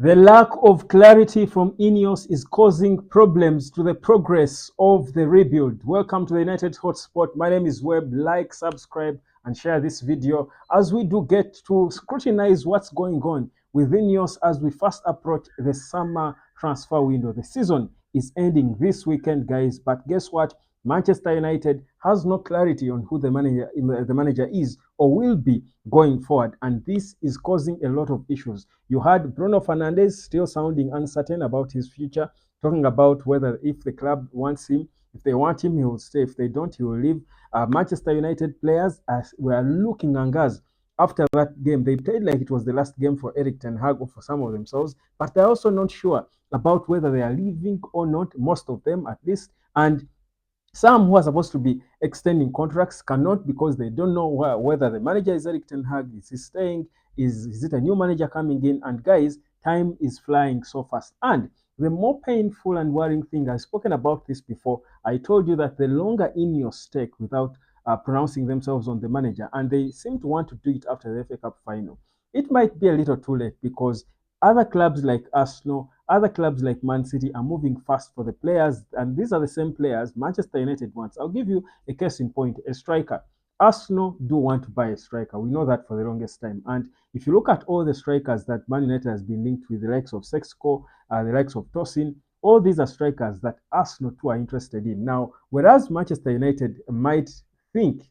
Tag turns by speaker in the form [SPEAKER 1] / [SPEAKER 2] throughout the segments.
[SPEAKER 1] The lack of clarity from Ineos is causing problems to the progress of the rebuild. Welcome to the United Hotspot. My name is Webb. Like, subscribe, and share this video as we do get to scrutinize what's going on with Ineos as we fast approach the summer transfer window. The season is ending this weekend, guys, but guess what? Manchester United has no clarity on who the manager is or will be going forward, and this is causing a lot of issues. You had Bruno Fernandes still sounding uncertain about his future, talking about whether if the club wants him, if they want him, he will stay. If they don't, he will leave. Manchester United players were looking angas after that game. They played like it was the last game for Eric Ten Hag or for some of themselves, but they're also not sure about whether they are leaving or not, most of them at least. And some who are supposed to be extending contracts cannot because they don't know whether the manager is Eric Ten Hag, is he staying, is it a new manager coming in? And guys, time is flying so fast. And the more painful and worrying thing, I've spoken about this before. I told you that the longer Ineos take without pronouncing themselves on the manager, and they seem to want to do it after the FA Cup final, it might be a little too late because other clubs like Arsenal, other clubs like Man City are moving fast for the players, and these are the same players Manchester United wants. I'll give you a case in point: a striker. Arsenal do want to buy a striker. We know that for the longest time. And if you look at all the strikers that Man United has been linked with, the likes of Sexco, the likes of Tosin, all these are strikers that Arsenal too are interested in. Now, whereas Manchester United might think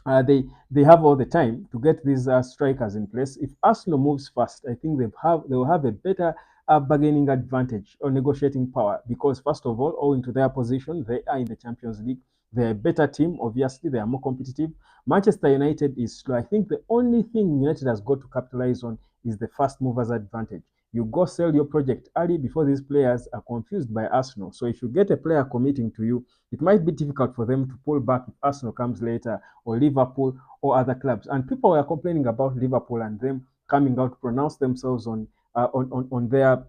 [SPEAKER 1] they have all the time to get these strikers in place. If Arsenal moves fast, I think they will have a better bargaining advantage or negotiating power because first of all, owing to their position, they are in the Champions League. They're a better team. Obviously, they are more competitive. Manchester United is slow. I think the only thing United has got to capitalize on is the fast movers advantage. You go sell your project early before these players are confused by Arsenal. So if you get a player committing to you, it might be difficult for them to pull back if Arsenal comes later or Liverpool or other clubs. And people were complaining about Liverpool and them coming out to pronounce themselves on their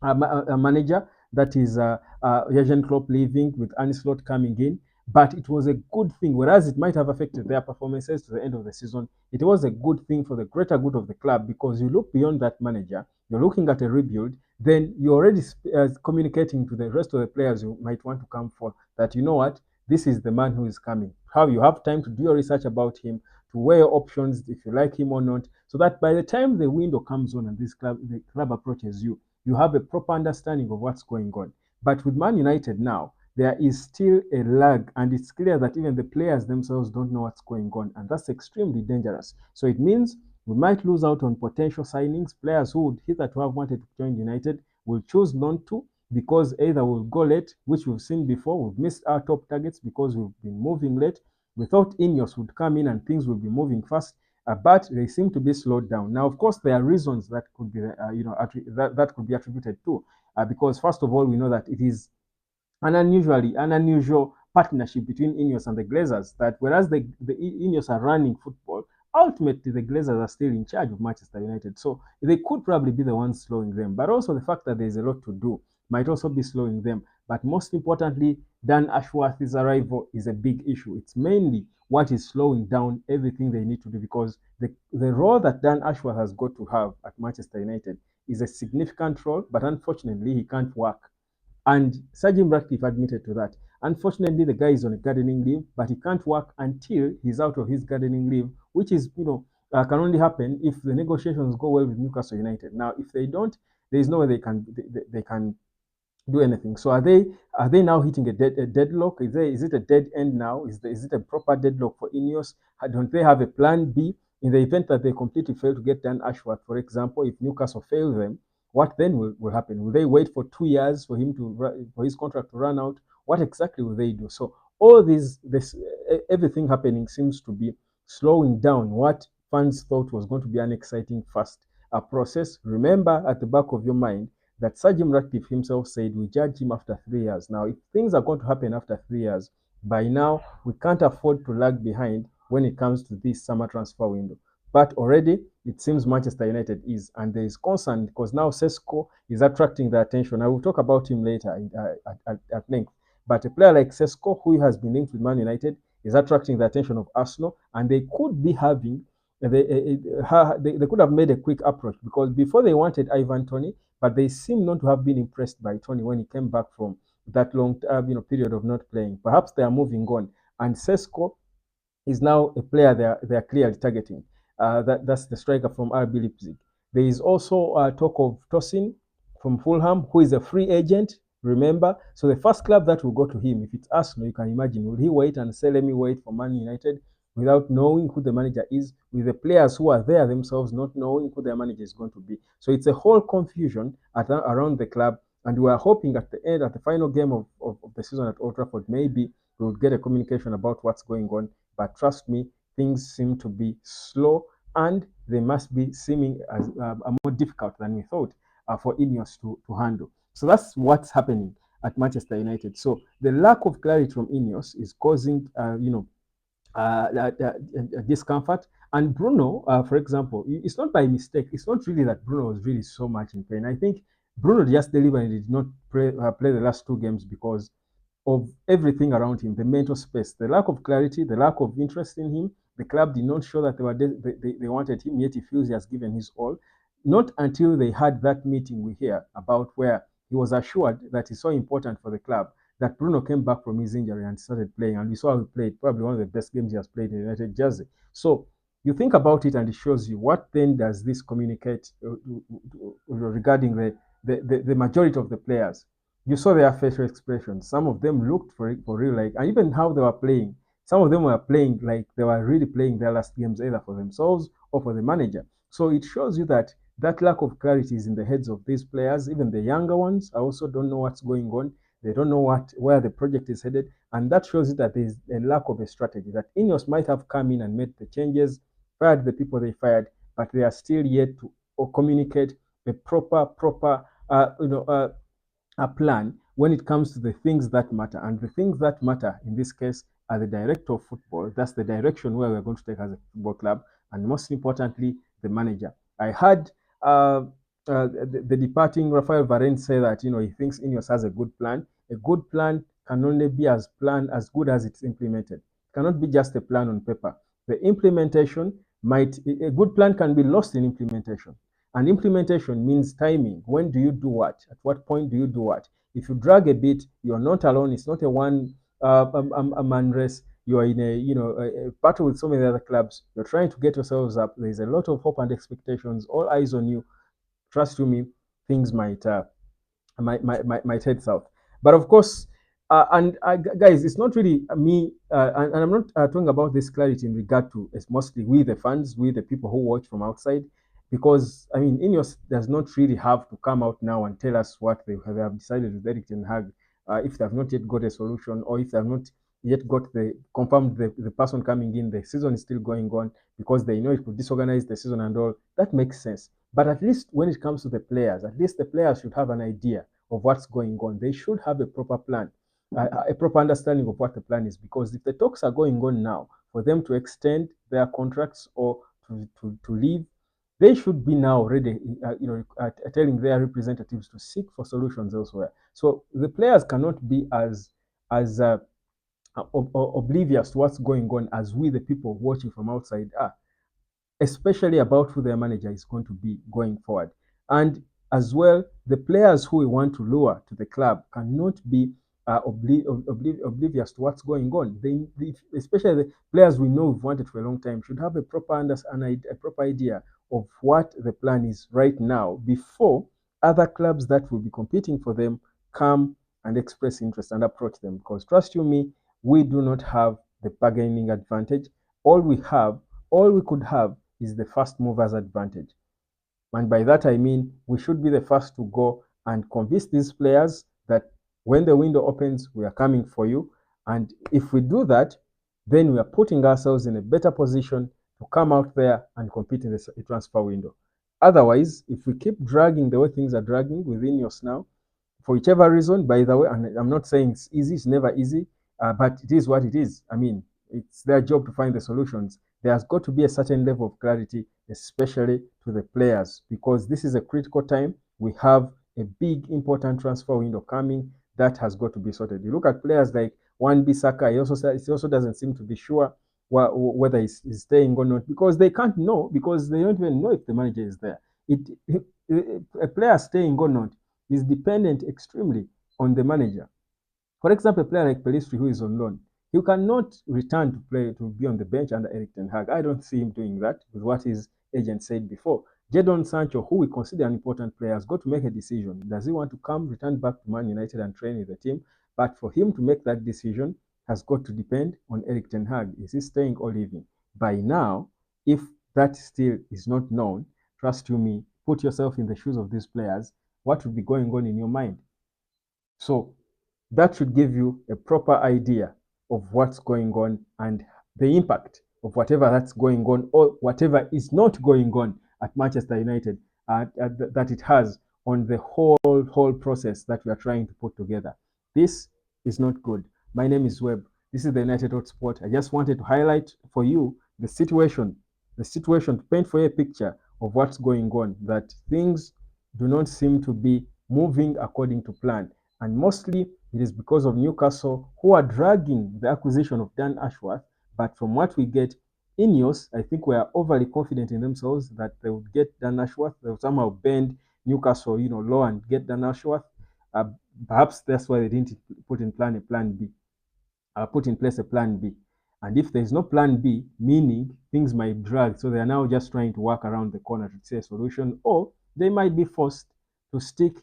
[SPEAKER 1] manager, that is Jurgen Klopp leaving with Arne Slot coming in. But it was a good thing, whereas it might have affected their performances to the end of the season. It was a good thing for the greater good of the club because you look beyond that manager, you're looking at a rebuild, then you're already communicating to the rest of the players who might want to come for that, you know what, this is the man who is coming. How you have time to do your research about him, to weigh your options if you like him or not, so that by the time the window comes on and the club approaches you, you have a proper understanding of what's going on. But with Man United now, there is still a lag, and it's clear that even the players themselves don't know what's going on, and that's extremely dangerous. So it means we might lose out on potential signings. Players who would hitherto have wanted to join United will choose not to because either we'll go late, which we've seen before. We've missed our top targets because we've been moving late. We thought Ineos would come in and things would be moving fast, but they seem to be slowed down. Now, of course, there are reasons that could be, that could be attributed to, because first of all, we know that it is an unusual partnership between Ineos and the Glazers. That whereas the Ineos are running football, ultimately the Glazers are still in charge of Manchester United. So they could probably be the ones slowing them. But also the fact that there's a lot to do might also be slowing them. But most importantly, Dan Ashworth's arrival is a big issue. It's mainly what is slowing down everything they need to do because the role that Dan Ashworth has got to have at Manchester United is a significant role, but unfortunately he can't work. And Sir Jim Ratcliffe admitted to that. Unfortunately, the guy is on a gardening leave, but he can't work until he's out of his gardening leave, which is, can only happen if the negotiations go well with Newcastle United. Now, if they don't, there is no way they can do anything. So are they now hitting a deadlock? Is it a dead end now? Is it a proper deadlock for Ineos? Don't they have a plan B in the event that they completely fail to get Dan Ashworth, for example? If Newcastle fail them, what then will happen? Will they wait for 2 years for his contract to run out? What exactly will they do? So all this everything happening seems to be slowing down what fans thought was going to be an exciting fast process. Remember at the back of your mind that Sir Jim Ratcliffe himself said we judge him after 3 years. Now, if things are going to happen after 3 years, by now we can't afford to lag behind when it comes to this summer transfer window. But already it seems Manchester United is, and there is concern because now Sesco is attracting the attention. I will talk about him later at length. But a player like Sesco, who has been linked with Man United, is attracting the attention of Arsenal, and they could be having they could have made a quick approach, because before they wanted Ivan Toney, but they seem not to have been impressed by Toney when he came back from that long period of not playing. Perhaps they are moving on, and Sesko is now a player they are clearly targeting. That's the striker from RB Leipzig. There is also talk of Tosin from Fulham, who is a free agent. Remember, so the first club that will go to him, if it's Arsenal, you can imagine, will he wait and say, "Let me wait for Man United," without knowing who the manager is, with the players who are there themselves not knowing who their manager is going to be? So it's a whole confusion around the club, and we are hoping at the end, at the final game of the season at Old Trafford, maybe we'll get a communication about what's going on. But trust me, things seem to be slow, and they must be seeming as more difficult than we thought for Ineos to handle. So that's what's happening at Manchester United. So the lack of clarity from Ineos is causing, discomfort. And Bruno, for example, it's not by mistake. It's not really that Bruno was really so much in pain. I think Bruno just deliberately did not play the last two games because of everything around him, the mental space, the lack of clarity, the lack of interest in him. The club did not show that they wanted him, yet he feels he has given his all. Not until they had that meeting we hear about, where he was assured that it's so important for the club, that Bruno came back from his injury and started playing. And we saw he played probably one of the best games he has played in United jersey. So you think about it and it shows you, what then does this communicate regarding the majority of the players? You saw their facial expressions. Some of them looked for real, like, and even how they were playing. Some of them were playing like they were really playing their last games, either for themselves or for the manager. So it shows you that that lack of clarity is in the heads of these players. Even the younger ones, I also don't know what's going on. They don't know where the project is headed, and that shows you that there is a lack of a strategy. That Ineos might have come in and made the changes, fired the people they fired, but they are still yet to communicate a proper a plan when it comes to the things that matter. And the things that matter in this case are the director of football. That's the direction where we're going to take as a football club, and most importantly, the manager. I heard the departing Rafael Varane say that he thinks Ineos has a good plan. A good plan can only be as good as it's implemented. It cannot be just a plan on paper. The implementation a good plan can be lost in implementation. And implementation means timing. When do you do what? At what point do you do what? If you drag a bit, you're not alone. It's not a man race. You are in a battle with so many other clubs. You're trying to get yourselves up. There's a lot of hope and expectations. All eyes on you. Trust you me, things might head south. But of course, guys, it's not really me, and I'm not talking about this clarity in regard to, it's mostly we the fans, we the people who watch from outside, because I mean, Ineos does not really have to come out now and tell us what they have decided with Eric Ten Hag, if they have not yet got a solution, or if they have not yet got confirmed the person coming in. The season is still going on, because they know it could disorganize the season and all. That makes sense. But at least when it comes to the players, at least the players should have an idea of what's going on. They should have a proper plan, a proper understanding of what the plan is. Because if the talks are going on now for them to extend their contracts or to leave, they should be now ready, telling their representatives to seek for solutions elsewhere. So the players cannot be as oblivious to what's going on as we, the people watching from outside, are, especially about who their manager is going to be going forward. And as well, the players who we want to lure to the club cannot be oblivious to what's going on. Especially the players we know we've wanted for a long time, should have a proper idea of what the plan is right now, before other clubs that will be competing for them come and express interest and approach them. Because trust you me, we do not have the bargaining advantage. All we could have is the first movers advantage. And by that I mean, we should be the first to go and convince these players that when the window opens, we are coming for you. And if we do that, then we are putting ourselves in a better position to come out there and compete in the transfer window. Otherwise, if we keep dragging the way things are dragging within Ineos now, for whichever reason, by the way, and I'm not saying it's easy, it's never easy, but it is what it is. I mean, it's their job to find the solutions. There's got to be a certain level of clarity, especially to the players, because this is a critical time. We have a big, important transfer window coming that has got to be sorted. You look at players like Wan-Bissaka, he also doesn't seem to be sure whether he's staying or not, because they can't know, because they don't even know if the manager is there. A player staying or not is dependent extremely on the manager. For example, a player like Pelistri, who is on loan, he cannot return to play to be on the bench under Eric Ten Hag. I don't see him doing that with what his agent said before. Jadon Sancho, who we consider an important player, has got to make a decision. Does he want to return back to Man United and train with the team? But for him to make that decision has got to depend on Eric Ten Hag. Is he staying or leaving? By now, if that still is not known, trust you me, put yourself in the shoes of these players. What would be going on in your mind? So that should give you a proper idea of what's going on and the impact of whatever that's going on or whatever is not going on at Manchester United that it has on the whole process that we are trying to put together. This is not good. My name is Webb. This is the United Hotspot. I just wanted to highlight for you the situation to paint for you a picture of what's going on, that things do not seem to be moving according to plan. And mostly it is because of Newcastle, who are dragging the acquisition of Dan Ashworth. But from what we get, Ineos, I think, were overly confident in themselves that they would get Dan Ashworth. They would somehow bend Newcastle, low and get Dan Ashworth. Uh, Perhaps that's why they didn't put in place a plan B. And if there's no plan B, meaning things might drag, so they are now just trying to work around the corner to see a solution, or they might be forced to stick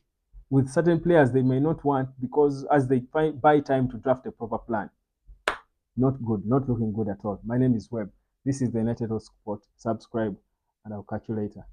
[SPEAKER 1] with certain players they may not want, because as they buy time to draft a proper plan. Not good, not looking good at all. My name is Webb. This is the United Sport. Subscribe, and I'll catch you later.